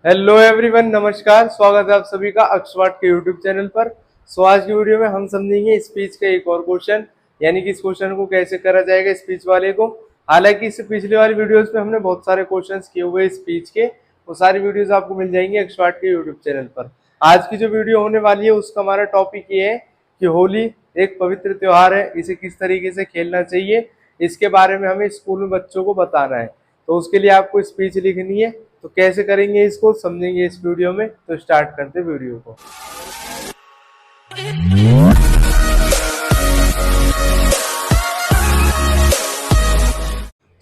Hello everyone, नमस्कार। स्वागत है आप सभी का अक्षवाट के यूट्यूब चैनल पर। आज की वीडियो में हम समझेंगे स्पीच का एक और क्वेश्चन, यानी कि इस क्वेश्चन को कैसे करा जाएगा स्पीच वाले को। हालांकि इससे पिछले वाली वीडियोस में हमने बहुत सारे क्वेश्चंस किए हुए स्पीच के, वो सारी वीडियोस आपको मिल जाएंगी अक्षवाट के यूट्यूब चैनल पर। आज की जो वीडियो होने वाली है उसका हमारा टॉपिक ये है कि होली एक पवित्र त्योहार है, इसे किस तरीके से खेलना चाहिए, इसके बारे में हमें स्कूल में बच्चों को बताना है। तो उसके लिए आपको स्पीच लिखनी है। तो कैसे करेंगे इसको समझेंगे इस वीडियो में। तो स्टार्ट करते वीडियो को।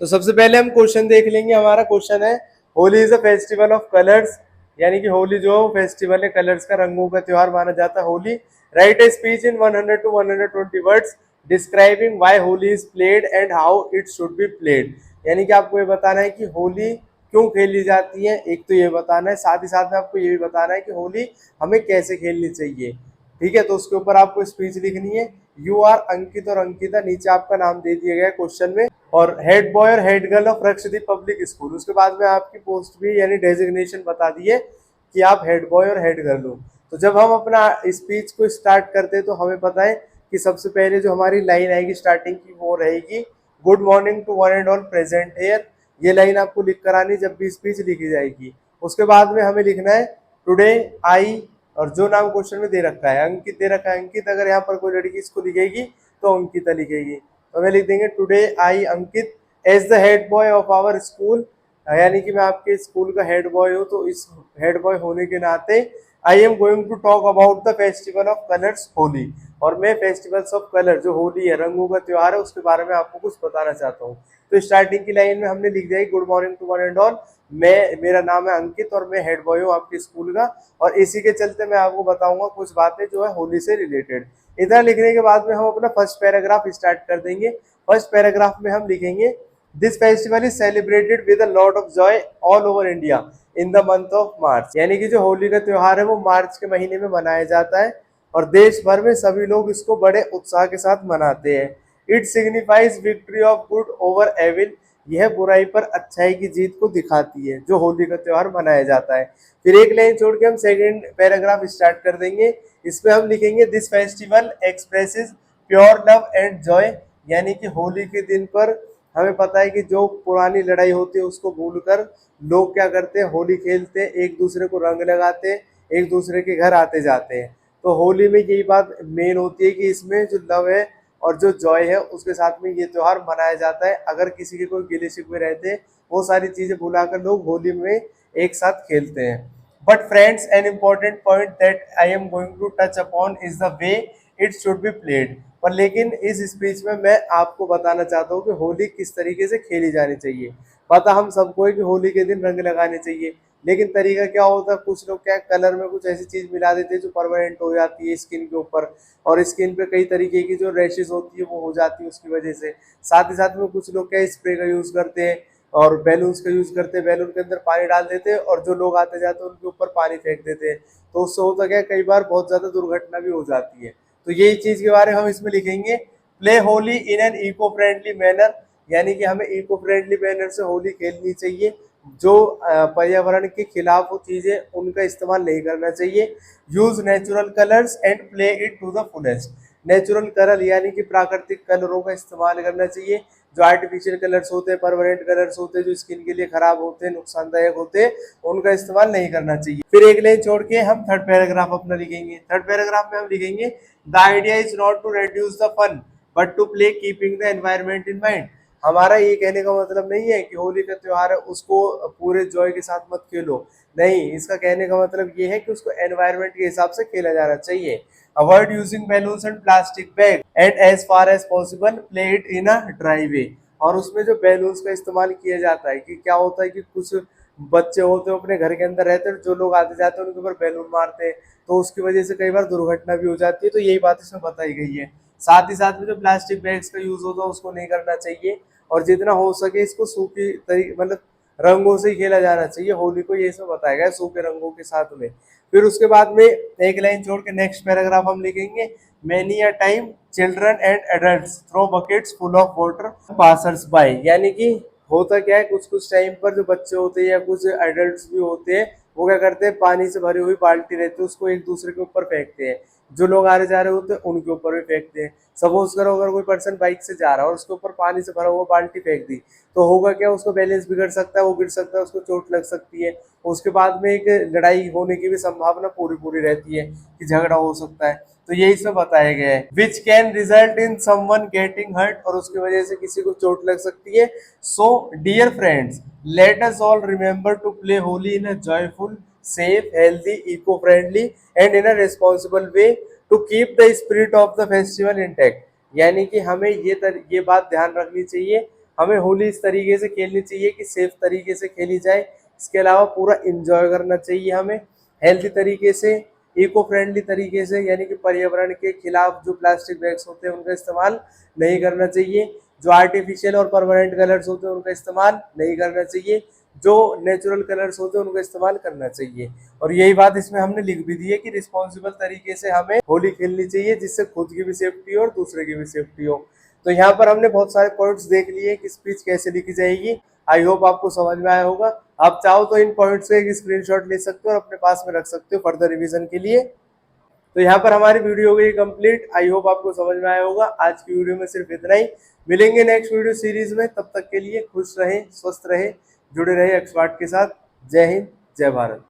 तो सबसे पहले हम क्वेश्चन देख लेंगे। हमारा क्वेश्चन है Holi is a festival of colours, यानी कि होली जो फेस्टिवल है कलर्स का, रंगों का त्योहार माना जाता है Holi. Right a speech in 100 to 120 words describing why Holi is played and how it should be played. यानी कि आपको ये बताना है कि होली क्यों खेली जाती है, एक तो ये बताना है, साथ ही साथ में आपको ये भी बताना है कि होली हमें कैसे खेलनी चाहिए। ठीक है, तो उसके ऊपर आपको स्पीच लिखनी है। यू आर अंकित और अंकिता, नीचे आपका नाम दे दिया गया है क्वेश्चन में, और हेड बॉय और head girl of Rakshdeep public school. उसके बाद में आपकी पोस्ट भी यानी डेजिग्नेशन बता दिए कि आप हेड बॉय और हेड गर्ल हो। तो जब हम अपना स्पीच को स्टार्ट करते हैं तो हमें पता है कि सबसे पहले जो हमारी लाइन आएगी स्टार्टिंग की वो रहेगी good morning to one and all present here. ये लाइन आपको लिख कर आनी जब भी स्पीच लिखी जाएगी। उसके बाद में हमें लिखना है टुडे आई, और जो नाम क्वेश्चन में दे रखा है अंकित दे रखा है अंकित, अगर यहाँ पर कोई लड़की इसको लिखेगी तो अंकिता लिखेगी। तो हमें लिख देंगे today I Ankit as the head boy of our school, यानी कि मैं आपके स्कूल का हेड बॉय हूँ, तो इस हेड बॉय होने के नाते I am going to talk about the festival of colours Holi, और मैं फेस्टिवल्स ऑफ कलर जो होली है रंगों का त्योहार है उसके बारे में आपको कुछ बताना चाहता हूँ। तो स्टार्टिंग की लाइन में हमने लिख दिया good morning to one and all, मेरा नाम है अंकित और मैं हेड बॉय हूँ आपके स्कूल का, और इसी के चलते मैं आपको बताऊंगा कुछ बातें जो है होली से रिलेटेड। इतना लिखने के बाद में हम अपना फर्स्ट पैराग्राफ स्टार्ट कर देंगे। फर्स्ट पैराग्राफ में हम लिखेंगे this festival is celebrated with a lot of Joy all over India in the month of March, यानी कि जो होली का त्योहार है वो मार्च के महीने में मनाया जाता है और देश भर में सभी लोग इसको बड़े उत्साह के साथ मनाते हैं। It signifies victory of good over evil, यह बुराई पर अच्छाई की जीत को दिखाती है जो होली का त्योहार मनाया जाता है। फिर एक लाइन छोड़ के हम सेकेंड पैराग्राफ स्टार्ट कर देंगे। इसमें हम लिखेंगे this festival expresses pure love and Joy, यानी कि होली के दिन पर हमें पता है कि जो पुरानी लड़ाई होती है उसको भूलकर लोग क्या करते हैं, होली खेलते हैं, एक दूसरे को रंग लगाते हैं, एक दूसरे के घर आते जाते हैं। तो होली में यही बात मेन होती है कि इसमें जो लव है और जो जॉय है उसके साथ में ये त्योहार मनाया जाता है। अगर किसी के कोई गिले शिकवे रहते हैं वो सारी चीजें भुलाकर लोग होली में एक साथ खेलते हैं। But friends, an important point that I am going to touch upon is the way it should be played. पर लेकिन इस स्पीच में मैं आपको बताना चाहता हूँ कि होली किस तरीके से खेली जानी चाहिए। पता हम सबको है कि होली के दिन रंग लगाने चाहिए, लेकिन तरीका क्या होता है, कुछ लोग क्या कलर में कुछ ऐसी चीज मिला देते हैं जो परमानेंट हो जाती है स्किन के ऊपर, और स्किन पे कई तरीके की जो रैशेज होती है वो हो जाती है उसकी वजह से। साथ ही साथ में कुछ लोग क्या स्प्रे का यूज करते हैं और बैलून्स का यूज करते हैं, बैलून के अंदर पानी डाल देते हैं और जो लोग आते जाते हैं उनके ऊपर पानी फेंक देते हैं। तो उससे होता क्या, कई बार बहुत ज्यादा दुर्घटना भी हो जाती है। तो यही चीज के बारे में हम इसमें लिखेंगे play Holi in an eco friendly manner, यानी कि हमें इको फ्रेंडली मैनर से होली खेलनी चाहिए। जो पर्यावरण के खिलाफ वो चीजें उनका इस्तेमाल नहीं करना चाहिए। Use natural colours and play it to the fullest, natural colour यानी कि प्राकृतिक कलरों का इस्तेमाल करना चाहिए। जो आर्टिफिशियल कलर्स होते हैं, परमानेंट कलर्स होते हैं जो स्किन के लिए खराब होते हैं, नुकसानदायक होते हैं, उनका इस्तेमाल नहीं करना चाहिए। फिर एक लाइन छोड़ के हम थर्ड पैराग्राफ अपना लिखेंगे। थर्ड पैराग्राफ में हम लिखेंगे the idea is not to reduce the fun but to play keeping the environment in mind. हमारा ये कहने का मतलब नहीं है कि होली का त्योहार है उसको पूरे जॉय के साथ मत खेलो, नहीं, इसका कहने का मतलब ये है कि उसको एनवायरमेंट के हिसाब से खेला जाना चाहिए। Avoid using balloons and plastic bag and as far as possible play it in a dry way. और उसमें जो बैलून्स का इस्तेमाल किया जाता है कि क्या होता है कि कुछ बच्चे होते हैं अपने घर के अंदर रहते हैं, जो लोग आते जाते हैं उनके ऊपर बैलून मारते हैं, तो उसकी वजह से कई बार दुर्घटना भी हो जाती है। तो यही बात इसमें बताई गई है। साथ ही साथ में जो प्लास्टिक बैग्स का यूज होता है उसको नहीं करना चाहिए, और जितना हो सके इसको सूखी तरीके मतलब रंगों से ही खेला जाना चाहिए होली को, ये इसमें बताया गया है सूखे रंगों के साथ में। फिर उसके बाद में एक लाइन छोड़ के नेक्स्ट पैराग्राफ हम लिखेंगे many a time children and adults throw buckets full of water passers by, यानी कि होता क्या है कुछ कुछ टाइम पर जो बच्चे होते हैं या कुछ एडल्ट्स भी होते हैं वो क्या करते हैं, पानी से भरी हुई बाल्टी रहती है उसको एक दूसरे के ऊपर फेंकते हैं। जो लोग आ रहे जा रहे होते हैं उनके ऊपर भी फेंकते हैं। सपोज करो अगर कोई पर्सन बाइक से जा रहा है और उसके ऊपर पानी से भरा हुआ बाल्टी फेंक दी, तो होगा क्या, उसको बैलेंस बिगड़ सकता है, वो गिर सकता है, उसको चोट लग सकती है। उसके बाद में एक लड़ाई होने की भी संभावना पूरी पूरी रहती है कि झगड़ा हो सकता है। तो यही सब बताया गया है, which can result in someone getting hurt, और उसकी वजह से किसी को चोट लग सकती है। So dear friends, let us all remember to play Holi in a joyful, safe, healthy, eco friendly and in a responsible way to keep the spirit of the festival intact. यानी कि हमें ये बात ध्यान रखनी चाहिए, हमें होली इस तरीके से खेलनी चाहिए कि सेफ तरीके से खेली जाए। इसके अलावा पूरा इंजॉय करना चाहिए हमें, हेल्थी तरीके से, इको फ्रेंडली तरीके से, यानी कि पर्यावरण के खिलाफ जो प्लास्टिक बैग्स होते हैं उनका इस्तेमाल नहीं करना चाहिए, जो आर्टिफिशियल और परमानेंट कलर्स होते हैं उनका इस्तेमाल नहीं करना चाहिए, जो नेचुरल कलर्स होते हैं उनका इस्तेमाल करना चाहिए। और यही बात इसमें हमने लिख भी दी है कि रिस्पॉन्सिबल तरीके से हमें होली खेलनी चाहिए, जिससे खुद की भी सेफ्टी हो और दूसरे की भी सेफ्टी हो। तो यहाँ पर हमने बहुत सारे पॉइंट्स देख लिए कि स्पीच कैसे लिखी जाएगी। आई होप आपको समझ में आया होगा। आप चाहो तो इन पॉइंट्स का एक स्क्रीनशॉट ले सकते हो और अपने पास में रख सकते हो फर्दर रिवीजन के लिए। तो यहाँ पर हमारी वीडियो हो गई कंप्लीट। आई होप आपको समझ में आया होगा। आज की वीडियो में सिर्फ इतना ही। मिलेंगे नेक्स्ट वीडियो सीरीज में, तब तक के लिए खुश रहें, स्वस्थ रहें, जुड़े रहें एक्सपर्ट के साथ। जय हिंद, जय भारत।